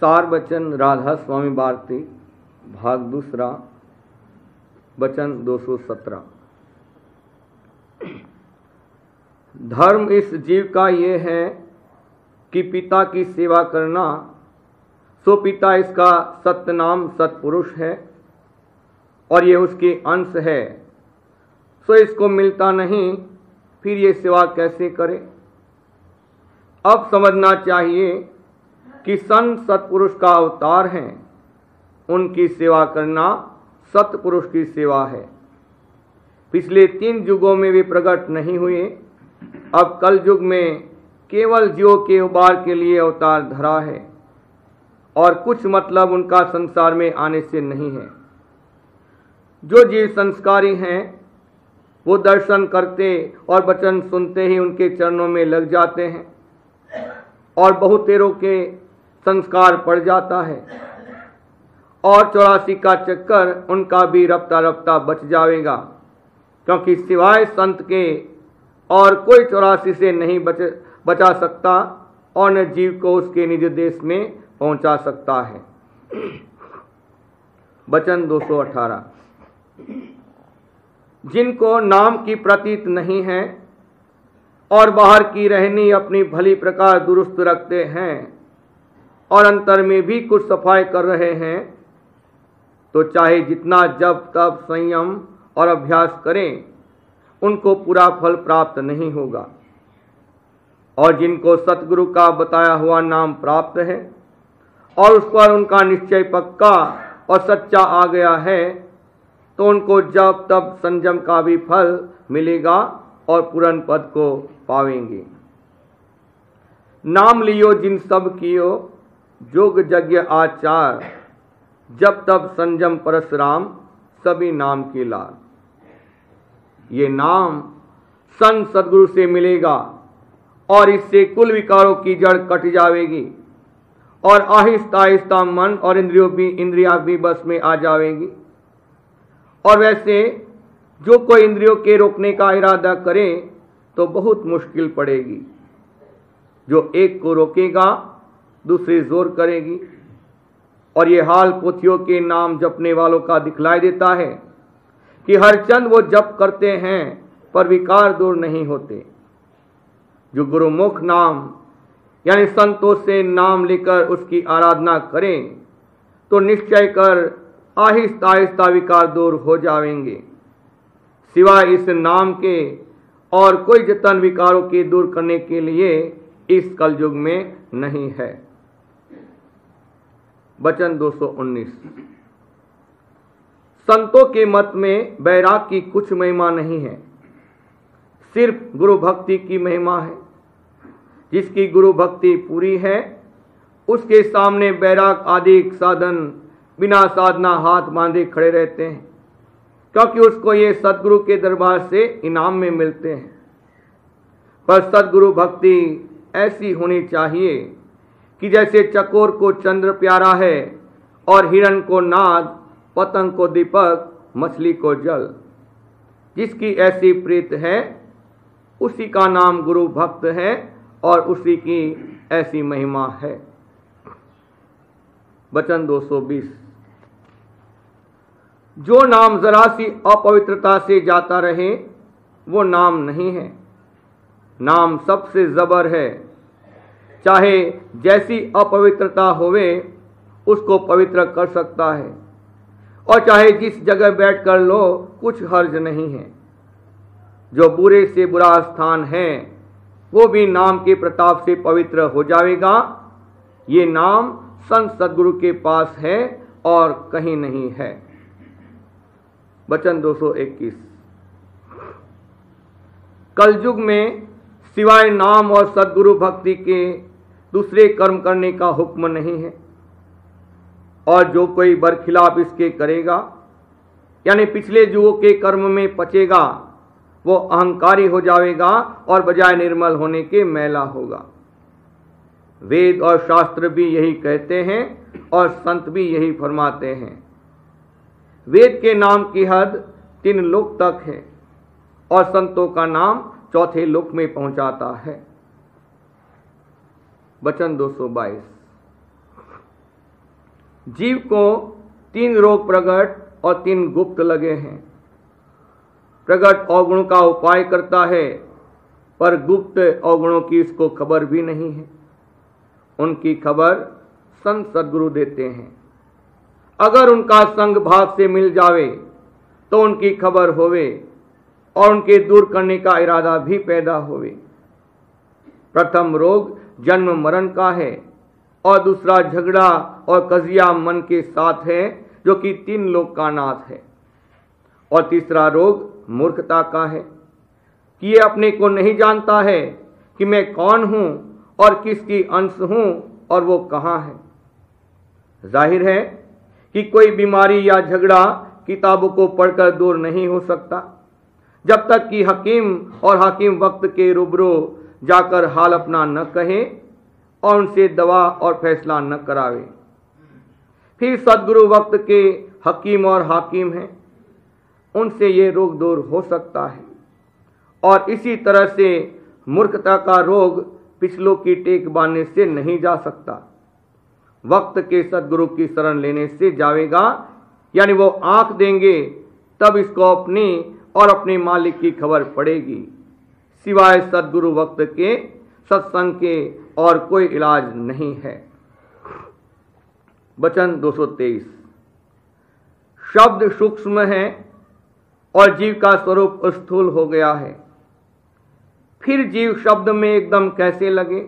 सार वचन राधा स्वामी भारती भाग दूसरा वचन 217। धर्म इस जीव का ये है कि पिता की सेवा करना, सो पिता इसका सत्य नाम सत्पुरुष है और ये उसके अंश है, सो इसको मिलता नहीं, फिर ये सेवा कैसे करे। अब समझना चाहिए कि संत सत्पुरुष का अवतार हैं, उनकी सेवा करना सत्पुरुष की सेवा है। पिछले 3 युगों में वे प्रकट नहीं हुए, अब कल युग में केवल जीवों के उबार के लिए अवतार धरा है और कुछ मतलब उनका संसार में आने से नहीं है। जो जीव संस्कारी हैं वो दर्शन करते और वचन सुनते ही उनके चरणों में लग जाते हैं और बहुतेरों के संस्कार पड़ जाता है और 84 का चक्कर उनका भी रफ्ता रफ्ता बच जाएगा, क्योंकि सिवाय संत के और कोई 84 से नहीं बचा सकता और न जीव को उसके निज देश में पहुंचा सकता है। वचन 218। जिनको नाम की प्रतीत नहीं है और बाहर की रहनी अपनी भली प्रकार दुरुस्त रखते हैं और अंतर में भी कुछ सफाई कर रहे हैं, तो चाहे जितना जप तप संयम और अभ्यास करें, उनको पूरा फल प्राप्त नहीं होगा। और जिनको सतगुरु का बताया हुआ नाम प्राप्त है और उस पर उनका निश्चय पक्का और सच्चा आ गया है, तो उनको जप तप संयम का भी फल मिलेगा और पूर्ण पद को पावेंगे। नाम लियो जिन सब कियो, जोग यज्ञ आचार, जब तब संयम परशुराम, सभी नाम के लाल। ये नाम संत सदगुरु से मिलेगा और इससे कुल विकारों की जड़ कट जाएगी और आहिस्ता आहिस्ता मन और इंद्रियां भी बस में आ जाएगी। और वैसे जो कोई इंद्रियों के रोकने का इरादा करे तो बहुत मुश्किल पड़ेगी। जो एक को रोकेगा दूसरी जोर करेगी, और ये हाल पोथियों के नाम जपने वालों का दिखलाई देता है कि हर चंद वो जप करते हैं पर विकार दूर नहीं होते। जो गुरुमुख नाम यानी संतों से नाम लेकर उसकी आराधना करें तो निश्चय कर आहिस्ता आहिस्ता विकार दूर हो जाएंगे। सिवाय इस नाम के और कोई जतन विकारों के दूर करने के लिए इस कलयुग में नहीं है। वचन 219। संतों के मत में बैराग की कुछ महिमा नहीं है, सिर्फ गुरु भक्ति की महिमा है। जिसकी गुरु भक्ति पूरी है उसके सामने बैराग आदि साधन बिना साधना हाथ बांधे खड़े रहते हैं, क्योंकि उसको ये सदगुरु के दरबार से इनाम में मिलते हैं। पर सदगुरु भक्ति ऐसी होनी चाहिए कि जैसे चकोर को चंद्र प्यारा है और हिरण को नाद, पतंग को दीपक, मछली को जल। जिसकी ऐसी प्रीत है उसी का नाम गुरु भक्त है और उसी की ऐसी महिमा है। वचन 220। जो नाम जरा सी अपवित्रता से जाता रहे वो नाम नहीं है। नाम सबसे जबर है, चाहे जैसी अपवित्रता होवे उसको पवित्र कर सकता है, और चाहे जिस जगह बैठकर लो कुछ हर्ज नहीं है। जो बुरे से बुरा स्थान है वो भी नाम के प्रताप से पवित्र हो जाएगा। ये नाम संत सदगुरु के पास है और कहीं नहीं है। वचन 221। कलयुग में सिवाय नाम और सदगुरु भक्ति के दूसरे कर्म करने का हुक्म नहीं है, और जो कोई बरखिलाफ इसके करेगा यानी पिछले युगों के कर्म में पचेगा, वो अहंकारी हो जाएगा और बजाय निर्मल होने के मैला होगा। वेद और शास्त्र भी यही कहते हैं और संत भी यही फरमाते हैं। वेद के नाम की हद 3 लोक तक है और संतों का नाम 4थे लोक में पहुंचाता है। वचन 222। जीव को 3 रोग प्रकट और 3 गुप्त लगे हैं। प्रकट अवगुण का उपाय करता है, पर गुप्त अवगुणों की इसको खबर भी नहीं है। उनकी खबर संत सद्गुरु देते हैं। अगर उनका संग भाव से मिल जावे तो उनकी खबर होवे और उनके दूर करने का इरादा भी पैदा होवे। प्रथम रोग जन्म मरण का है और दूसरा झगड़ा और कजिया मन के साथ है, जो कि 3 लोक का नाथ है। और तीसरा रोग मूर्खता का है कि ये अपने को नहीं जानता है कि मैं कौन हूं और किसकी अंश हूं और वो कहां है। जाहिर है कि कोई बीमारी या झगड़ा किताबों को पढ़कर दूर नहीं हो सकता, जब तक कि हकीम और हाकिम वक्त के रूबरू जाकर हाल अपना न कहे और उनसे दवा और फैसला न करावे। फिर सद्गुरु वक्त के हकीम और हाकिम हैं, उनसे ये रोग दूर हो सकता है। और इसी तरह से मूर्खता का रोग पिछलों की टेक बांधने से नहीं जा सकता। वक्त के सद्गुरु की शरण लेने से जावेगा, यानी वो आंख देंगे तब इसको अपनी और अपने मालिक की खबर पड़ेगी। सिवाय सद्गुरु वक्त के सत्संग के और कोई इलाज नहीं है। वचन 223। शब्द सूक्ष्म है और जीव का स्वरूप स्थूल हो गया है। फिर जीव शब्द में एकदम कैसे लगे?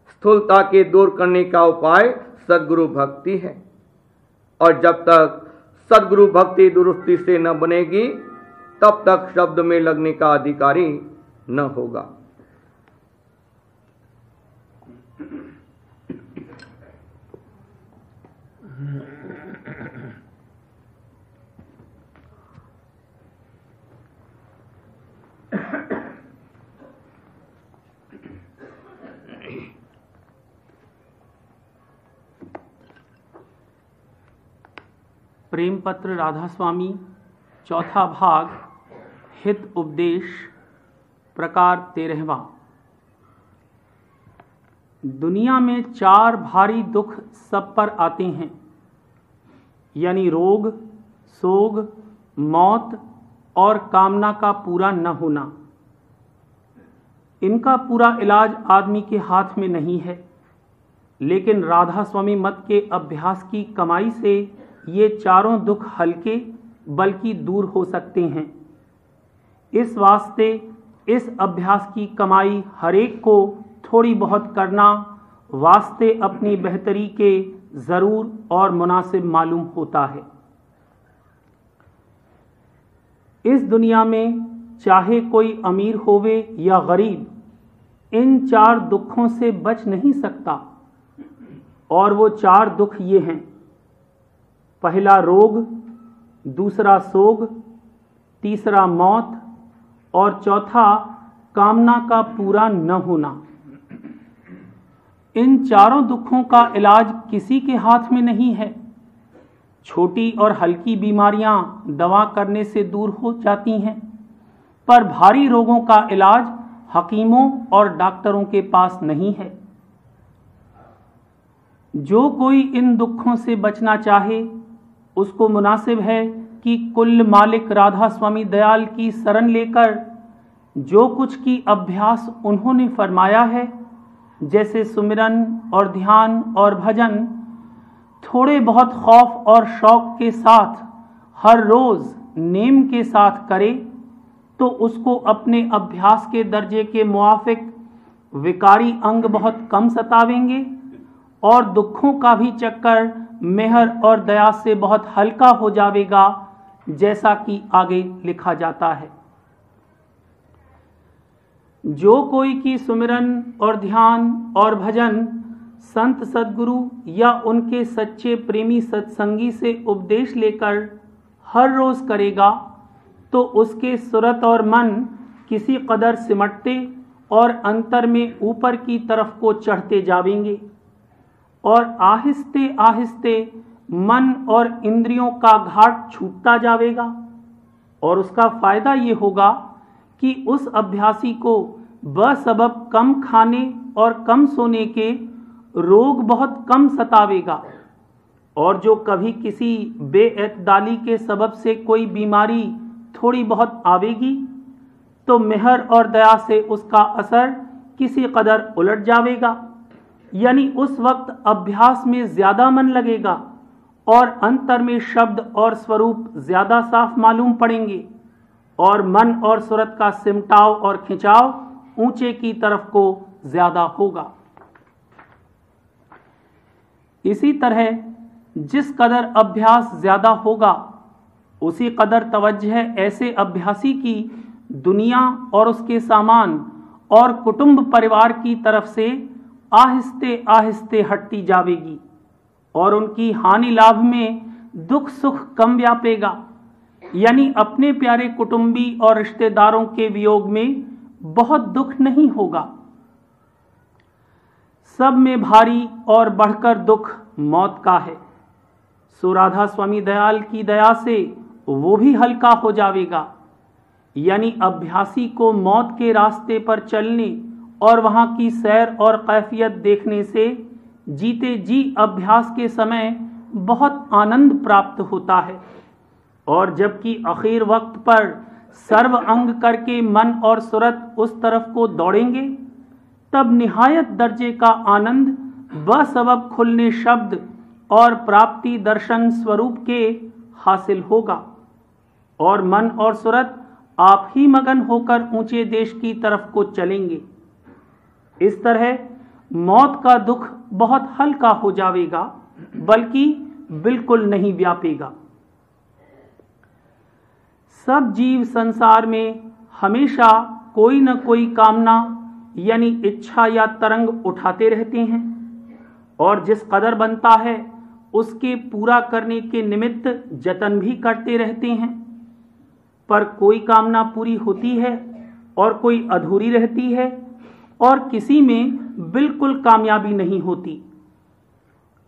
स्थूलता के दूर करने का उपाय सद्गुरु भक्ति है, और जब तक सद्गुरु भक्ति दुरुस्ती से न बनेगी तब तक शब्द में लगने का अधिकारी न होगा। प्रेम पत्र राधा स्वामी, चौथा भाग, हित उपदेश, प्रकार 13वां। दुनिया में 4 भारी दुख सब पर आते हैं, यानी रोग, सोग, मौत और कामना का पूरा न होना। इनका पूरा इलाज आदमी के हाथ में नहीं है, लेकिन राधा स्वामी मत के अभ्यास की कमाई से ये चारों दुख हल्के बल्कि दूर हो सकते हैं। इस वास्ते इस अभ्यास की कमाई हरेक को थोड़ी बहुत करना वास्ते अपनी बेहतरी के जरूर और मुनासिब मालूम होता है। इस दुनिया में चाहे कोई अमीर होवे या गरीब, इन 4 दुखों से बच नहीं सकता। और वो 4 दुख ये हैं: पहला रोग, दूसरा सोग, तीसरा मौत और चौथा कामना का पूरा न होना। इन चारों दुखों का इलाज किसी के हाथ में नहीं है। छोटी और हल्की बीमारियां दवा करने से दूर हो जाती हैं, पर भारी रोगों का इलाज हकीमों और डॉक्टरों के पास नहीं है। जो कोई इन दुखों से बचना चाहे, उसको मुनासिब है कि कुल मालिक राधा स्वामी दयाल की शरण लेकर जो कुछ की अभ्यास उन्होंने फरमाया है, जैसे सुमिरन और ध्यान और भजन, थोड़े बहुत खौफ और शौक के साथ हर रोज नेम के साथ करे, तो उसको अपने अभ्यास के दर्जे के मुआफिक विकारी अंग बहुत कम सतावेंगे और दुखों का भी चक्कर मेहर और दया से बहुत हल्का हो जाएगा, जैसा कि आगे लिखा जाता है। जो कोई की सुमिरन और ध्यान और भजन संत सद्गुरु या उनके सच्चे प्रेमी सत्संगी से उपदेश लेकर हर रोज करेगा, तो उसके सुरत और मन किसी कदर सिमटते और अंतर में ऊपर की तरफ को चढ़ते जावेंगे और आहिस्ते आहिस्ते मन और इंद्रियों का घाट छूटता जाएगा। और उसका फायदा ये होगा कि उस अभ्यासी को बसबब कम खाने और कम सोने के रोग बहुत कम सतावेगा और जो कभी किसी बेएतदाली के सबब से कोई बीमारी थोड़ी बहुत आवेगी तो मेहर और दया से उसका असर किसी कदर उलट जाएगा, यानी उस वक्त अभ्यास में ज्यादा मन लगेगा और अंतर में शब्द और स्वरूप ज्यादा साफ मालूम पड़ेंगे और मन और सूरत का सिमटाव और खिंचाव ऊंचे की तरफ को ज्यादा होगा। इसी तरह जिस कदर अभ्यास ज्यादा होगा उसी कदर तवज्जह ऐसे अभ्यासी की दुनिया और उसके सामान और कुटुंब परिवार की तरफ से आहिस्ते आहिस्ते हटती जाएगी और उनकी हानि लाभ में दुख सुख कम व्यापेगा, यानी अपने प्यारे कुटुंबी और रिश्तेदारों के वियोग में बहुत दुख नहीं होगा। सब में भारी और बढ़कर दुख मौत का है, सो राधा स्वामी दयाल की दया से वो भी हल्का हो जाएगा, यानी अभ्यासी को मौत के रास्ते पर चलने और वहां की सैर और कैफियत देखने से जीते जी अभ्यास के समय बहुत आनंद प्राप्त होता है, और जबकि आखिर वक्त पर सर्व अंग करके मन और सूरत उस तरफ को दौड़ेंगे तब निहायत दर्जे का आनंद बसबब खुलने शब्द और प्राप्ति दर्शन स्वरूप के हासिल होगा और मन और सूरत आप ही मगन होकर ऊंचे देश की तरफ को चलेंगे। इस तरह मौत का दुख बहुत हल्का हो जाएगा, बल्कि बिल्कुल नहीं व्यापेगा। सब जीव संसार में हमेशा कोई न कोई कामना यानी इच्छा या तरंग उठाते रहते हैं और जिस कदर बनता है उसके पूरा करने के निमित्त जतन भी करते रहते हैं, पर कोई कामना पूरी होती है और कोई अधूरी रहती है और किसी में बिल्कुल कामयाबी नहीं होती।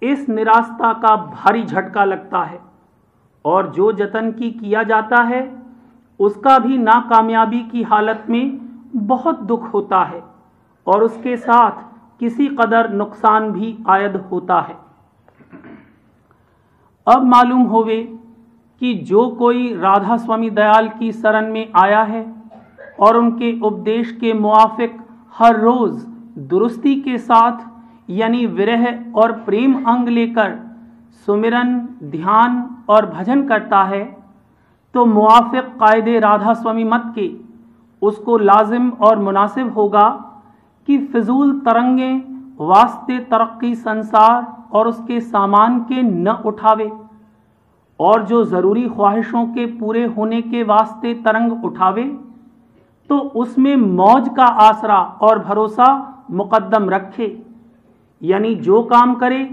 इस निराशा का भारी झटका लगता है और जो जतन की किया जाता है उसका भी नाकामयाबी की हालत में बहुत दुख होता है और उसके साथ किसी कदर नुकसान भी आयद होता है। अब मालूम होवे कि जो कोई राधा स्वामी दयाल की शरण में आया है और उनके उपदेश के मुआफिक हर रोज दुरुस्ती के साथ यानी विरह और प्रेम अंग लेकर सुमिरन ध्यान और भजन करता है तो मुआफिक कायदे राधा स्वामी मत के उसको लाजिम और मुनासिब होगा कि फिजूल तरंगे वास्ते तरक्की संसार और उसके सामान के न उठावे और जो ज़रूरी ख्वाहिशों के पूरे होने के वास्ते तरंग उठावे तो उसमें मौज का आसरा और भरोसा मुकद्दम रखे, यानी जो काम करे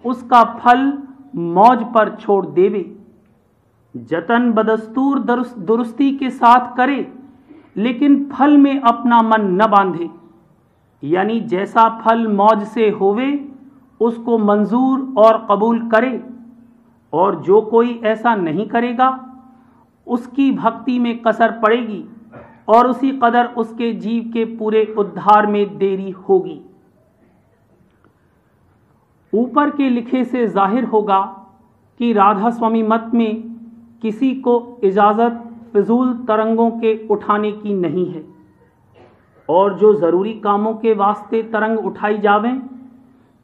उसका फल मौज पर छोड़ देवे। जतन बदस्तूर दुरुस्ती के साथ करे लेकिन फल में अपना मन न बांधे, यानी जैसा फल मौज से होवे उसको मंजूर और कबूल करे, और जो कोई ऐसा नहीं करेगा उसकी भक्ति में कसर पड़ेगी और उसी कदर उसके जीव के पूरे उद्धार में देरी होगी। ऊपर के लिखे से जाहिर होगा कि राधा स्वामी मत में किसी को इजाजत फिजूल तरंगों के उठाने की नहीं है और जो जरूरी कामों के वास्ते तरंग उठाई जावें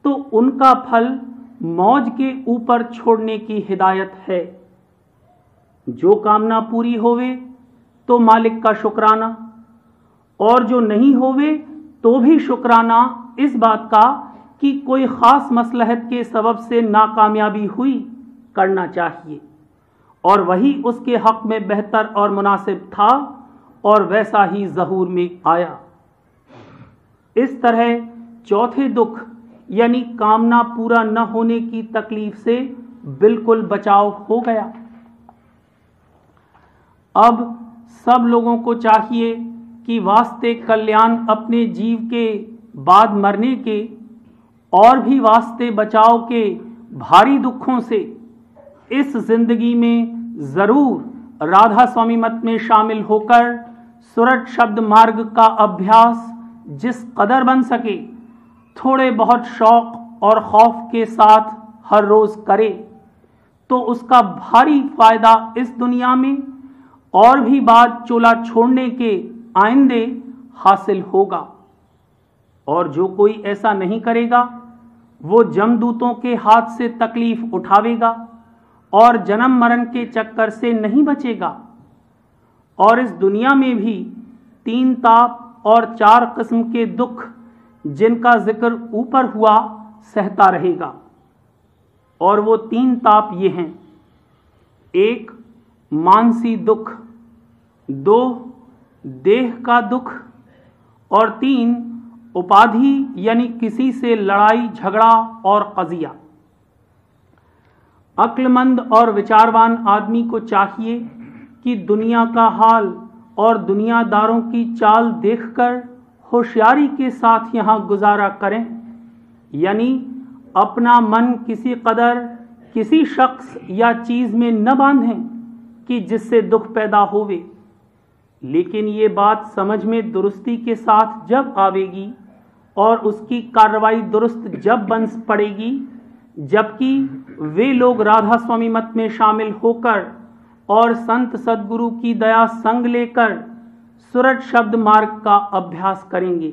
तो उनका फल मौज के ऊपर छोड़ने की हिदायत है। जो कामना पूरी होवे तो मालिक का शुक्राना और जो नहीं होवे तो भी शुक्राना इस बात का कि कोई खास मसलहत के सबब से नाकामयाबी हुई करना चाहिए और वही उसके हक में बेहतर और मुनासिब था और वैसा ही ज़हूर में आया। इस तरह चौथे दुख यानी कामना पूरा न होने की तकलीफ से बिल्कुल बचाव हो गया। अब सब लोगों को चाहिए कि वास्ते कल्याण अपने जीव के बाद मरने के और भी वास्ते बचाव के भारी दुखों से इस जिंदगी में जरूर राधा स्वामी मत में शामिल होकर सुरट शब्द मार्ग का अभ्यास जिस कदर बन सके थोड़े बहुत शौक और खौफ के साथ हर रोज करे। तो उसका भारी फायदा इस दुनिया में और भी बाद चोला छोड़ने के आइंदे हासिल होगा। और जो कोई ऐसा नहीं करेगा वो जमदूतों के हाथ से तकलीफ उठावेगा और जन्म मरण के चक्कर से नहीं बचेगा। और इस दुनिया में भी 3 ताप और 4 किस्म के दुख जिनका जिक्र ऊपर हुआ सहता रहेगा। और वो 3 ताप ये हैं: 1 मानसी दुख, 2 देह का दुख और 3 उपाधि यानी किसी से लड़ाई झगड़ा और कजिया। अक्लमंद और विचारवान आदमी को चाहिए कि दुनिया का हाल और दुनियादारों की चाल देखकर होशियारी के साथ यहाँ गुजारा करें, यानी अपना मन किसी कदर किसी शख्स या चीज़ में न बांधें कि जिससे दुख पैदा होवे। लेकिन ये बात समझ में दुरुस्ती के साथ जब आवेगी और उसकी कार्रवाई दुरुस्त जब बन पड़ेगी, जबकि वे लोग राधा स्वामी मत में शामिल होकर और संत सद्गुरु की दया संग लेकर सुरट शब्द मार्ग का अभ्यास करेंगे,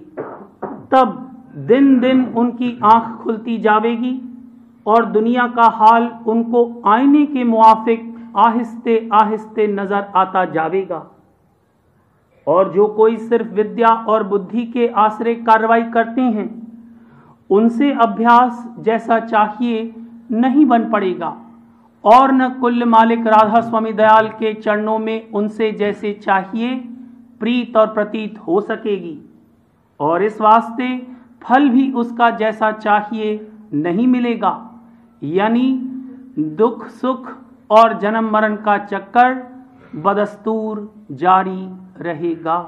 तब दिन दिन उनकी आंख खुलती जावेगी और दुनिया का हाल उनको आईने के मुआफिक आहिस्ते आहिस्ते नजर आता जावेगा। और जो कोई सिर्फ विद्या और बुद्धि के आश्रय कार्रवाई करते हैं, उनसे अभ्यास जैसा चाहिए नहीं बन पड़ेगा और न कुल मालिक राधा स्वामी दयाल के चरणों में उनसे जैसे चाहिए प्रीत और प्रतीत हो सकेगी। और इस वास्ते फल भी उसका जैसा चाहिए नहीं मिलेगा, यानी दुख सुख और जन्म मरण का चक्कर बदस्तूर जारी रहेगा।